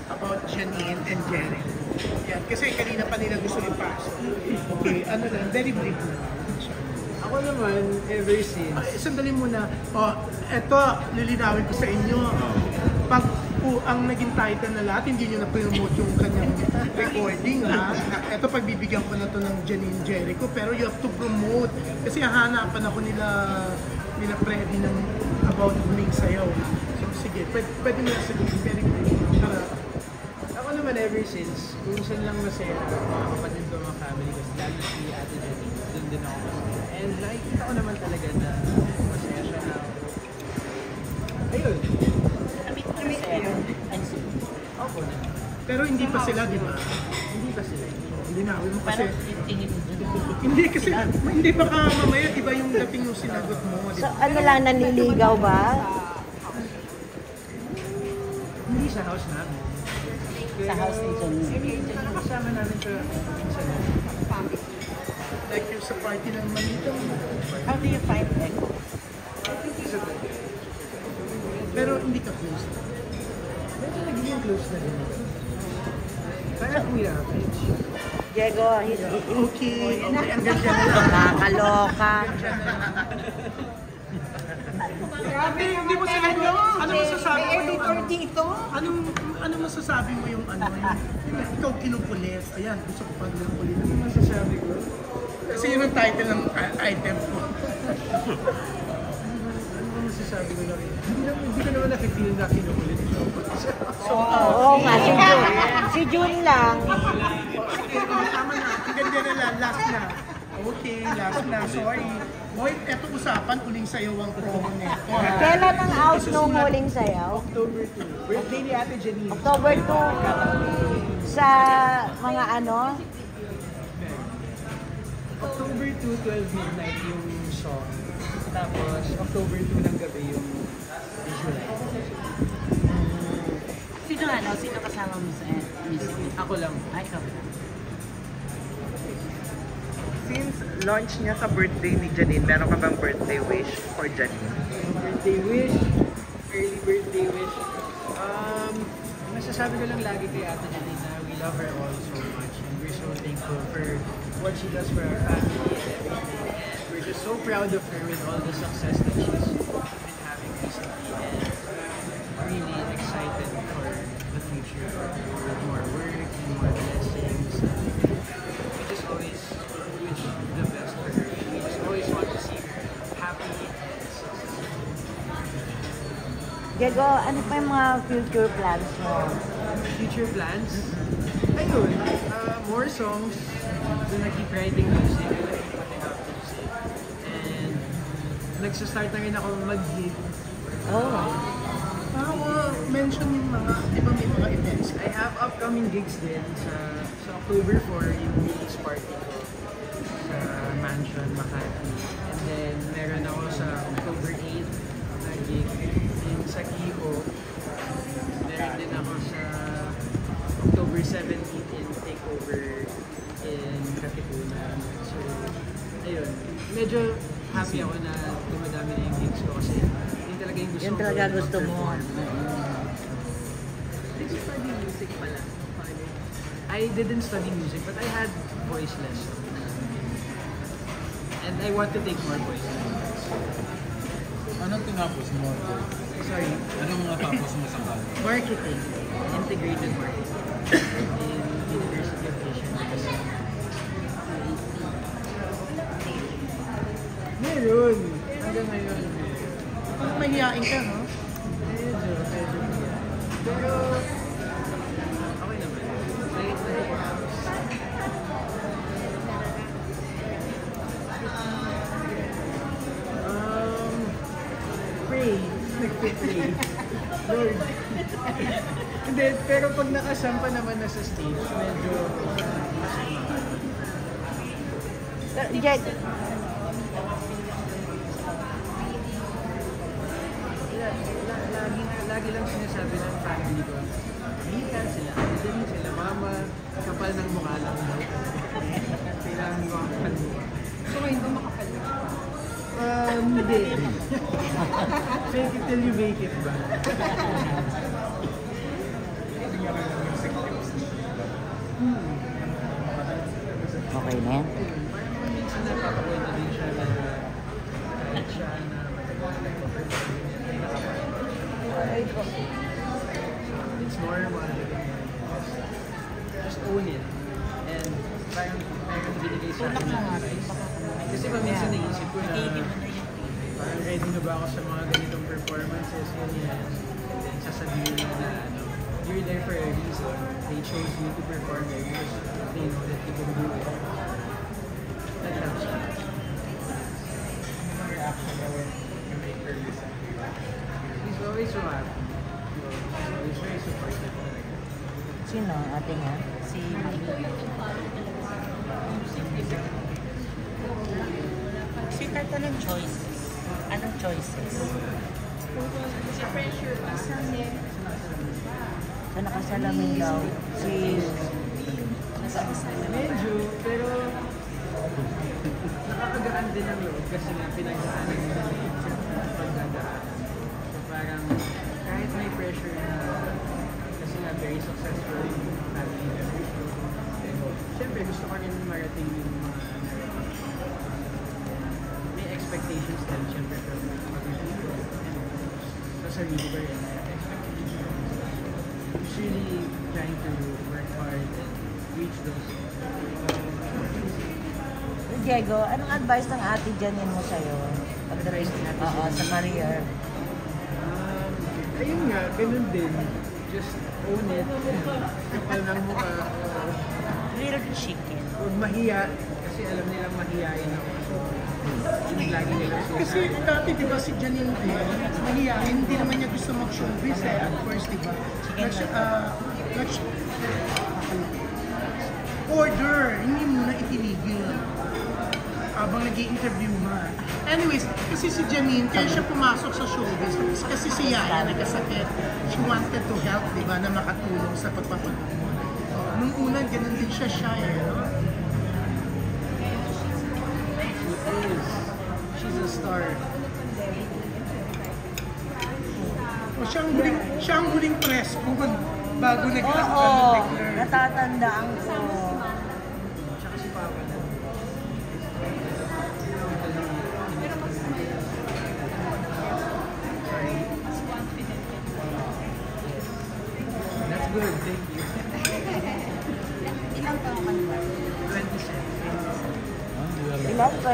about Janine and Jerry. Yan, kasi kanina pa nila gusto ipasok. Okay, ano lang, very brief na. Ako naman, ever since. Sandali muna. Eto, lilinawin ko sa inyo. Pag ang naging title na lahat, hindi nyo na-promote yung kanyang recording, ha? Eto, pagbibigyan ko na to ng Janine Jericho, pero you have to promote. Kasi hahanapan ako nila Freddy ng about huling sayaw. So, sige, pwede mo na sabihin. Very brief. Ako naman, ever since, kung saan lang masaya, mga kapatid ko, mga family ko, lalo si Ate Janine, doon din ako masaya. And nakikita ko naman talaga na masaya siya na, ayun. Opo na. Pero hindi pa sila, di ba? Hindi pa sila. Linawin mo kasi. Hindi kasi, hindi baka mamaya iba yung dating yung sinagot mo. So ano lang, nanliligaw ba? Hindi sa house namin. Sa house ni Janine. Nakakasama namin sa pinsan namin. Like yung sa party ng Manito. How do you find Echo? I think he's a good guy. Pero hindi ka close. Medyo nagiging close na din. Parang kuya, French. Diego, he's Okay, ang ganda na lang. nakakaloka. Grabe, hindi mo sinagot. Ano masasabi mo yung ano? dito? Ano masasabi mo yung ano? Yung ikaw kinukulit. Ayan, gusto ko pag kinukulit. Ano masasabi ko? Kasi yun ang title ng item ko. Ano ba masasabi ko lang? Hindi ko naman nakifeel na kinukulit ko. Oo nga, si June lang. Tama na, ang ganda na lang, last na. Okay, last na, sorry. Boy, eto usapan, uling sayaw ang promo nito. Kailan ang out nung huling sayaw? October 2. Birthday ni Ate Janine. October 2. Sa mga ano? October 2, 12 midnight yung song. Tapos October 2 ng gabi yung visualize. Sino kasama mo sa music? Ako lang. Ay, ikaw. Since launch niya sa birthday ni Janine, meron ka bang birthday wish for Janine? Birthday wish, early birthday wish. Masasabi ko lang lagi kay Ate Janine na we love her all so much and we're so thankful for what she does for our family and everything. And we're just so proud of her with all the success that she's been having recently and really excited for the future with more work and more blessings. We just always wish the best for her. We just always want to see her happy and successful. Diego, ano pa yung mga future plans mo? Future plans? Ayun, more songs. Doon na keep writing music. I like putting out music. And nagsastart na rin ako mag-gig. Oh. Mention yung mga, di ba may mga events? I have upcoming gigs din sa October 4, yung release party ko sa Mansion, Makati. And then meron ako sa October 8 na gig in sa Kiho. Meron din ako sa October 17 in Takeover in Katipunan. So, ayun. Medyo happy ako na dumadami na yung gigs ko kasi yun talaga yung gusto Yun ko. talaga gusto mo. Did you study music pala? I didn't study music, but I had voice lessons. And I want to take more voice lessons. Anong tinapos mo? Sorry, Anong mga tapos mo sa college? marketing. Integrated marketing. In University of Asia. Meron. Hanggang ngayon. Parang mahihain ka, no? Medyo. Pero, okay naman. Pray. Nagpe-pray. Lord. Hindi, pero pag nakasampa naman na sa stage, medyo Diego, lagi lang sinasabi ng family ko, Mita sila, din sila, mama, kapal ng mukha lang mo. Kailangan mo ang kapal mukha. So ngayon ba makapal na? Hindi. Fake it till you make it ba? Okay na yan? Parang mga minsan napapakwento din siya na kahit siya na it's normal. Just own it. And parang binigay sa akin na advice. Kasi minsan naisip ko na parang ready na ba ako sa mga ganitong performances, ganyan. And then sasabihin nila na you're there for a reason. They chose you to perform there because they know that you can do it. That helps me. He's always so happy. He's very supportive. Sino? Ate nga? Si Sweetheart, anong choices? Anong choices? Si pressure pa. Sa nakasalamin daw. Si... Medyo, pero nakakagaan din ang loob kasi nga pinagdaanan nila yung pagdadaan. So parang kahit may pressure na kasi nga very successful yung family members ko. Siyempre gusto ko rin marating yung mga may expectations din siyempre from other people and sa sarili ko rin expectations. Just really trying to work hard and reach those. Diego, anong advice ng ate Janine mo sa'yo? Advice ng ate Oo, sa career. Ayun nga, ganun din. Just own it. Kapal ng mukha. Real chicken. Huwag mahiya. Kasi alam nilang mahiyain ako. So, yun lagi nila Kasi dati, di ba, si Janine din, mahihain, hindi naman niya gusto mag-showbiz at first, di ba? Order, hindi muna itinigil habang nag-i-interview nga. Anyways, kasi si Janine, kaya siya pumasok sa showbiz kasi si Yaya nagkasakit. She wanted to help, di ba, na makatulong sa pagpapagamot. Nung una, ganun din siya no? She's a star. O siya ang huling press ko bago Oo, nag-declare. natatandaan ko. Tsaka si Papa na. Sorry. That's good, thank you. Ilang taon ka ba? 27. Ilan? 20?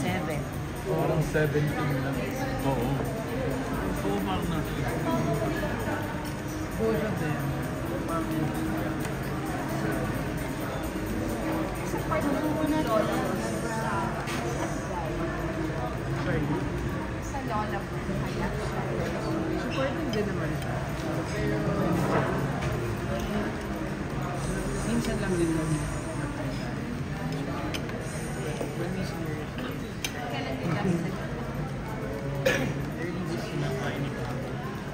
7. Parang 17 lang. Oo. Fumar na. Both of them. Sorry. Sa lola mo, kaya Supporting din naman siya. Pero minsan lang din lang when we serious. kailan din kasi Early this year.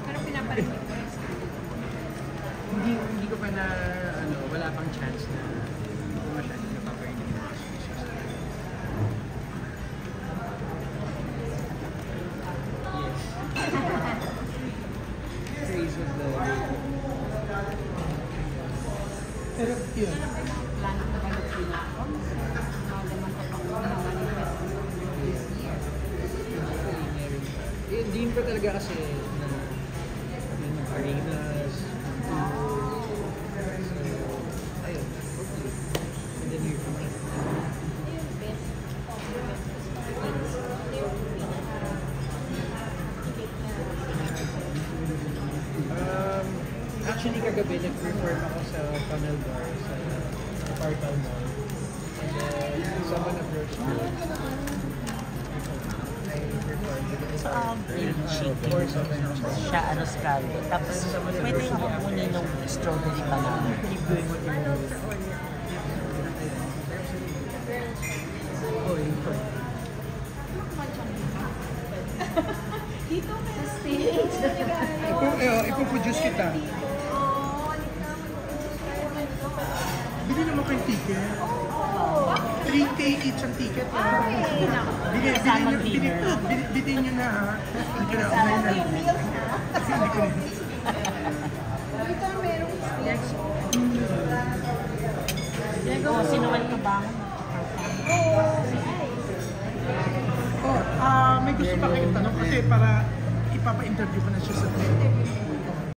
pero pinaparinig ko rin sa Hindi ko pa na wala pang chance na hindi ko masyadong napaparinig. Yes. Praise of the Pero yun, plano na kayo sila ako. Magaman ka pang manifest this year. Dream ko talaga kasi na arenas. Ayun, hopefully. And then you're coming. Actually, kagabi nag-perform ako sa Tunnel Bar sa Apartal Mall. And then, someone approached me. I performed with it. Grilled chicken. Siya, scaldo. Tapos, pwede ako kunin ng strawberry banana. Keep doing what you're doing. Oh, yun po. Dito sa stage. ipoproduce kita. Bili naman kayong ticket. 3K each ang ticket. Bili nyo na ha. Hindi ko na online na. Hindi ko na. Dito merong stage. Oh, sinuwal ka ba? May gusto pa kayo tanong kasi para ipapa-interview ko na siya sa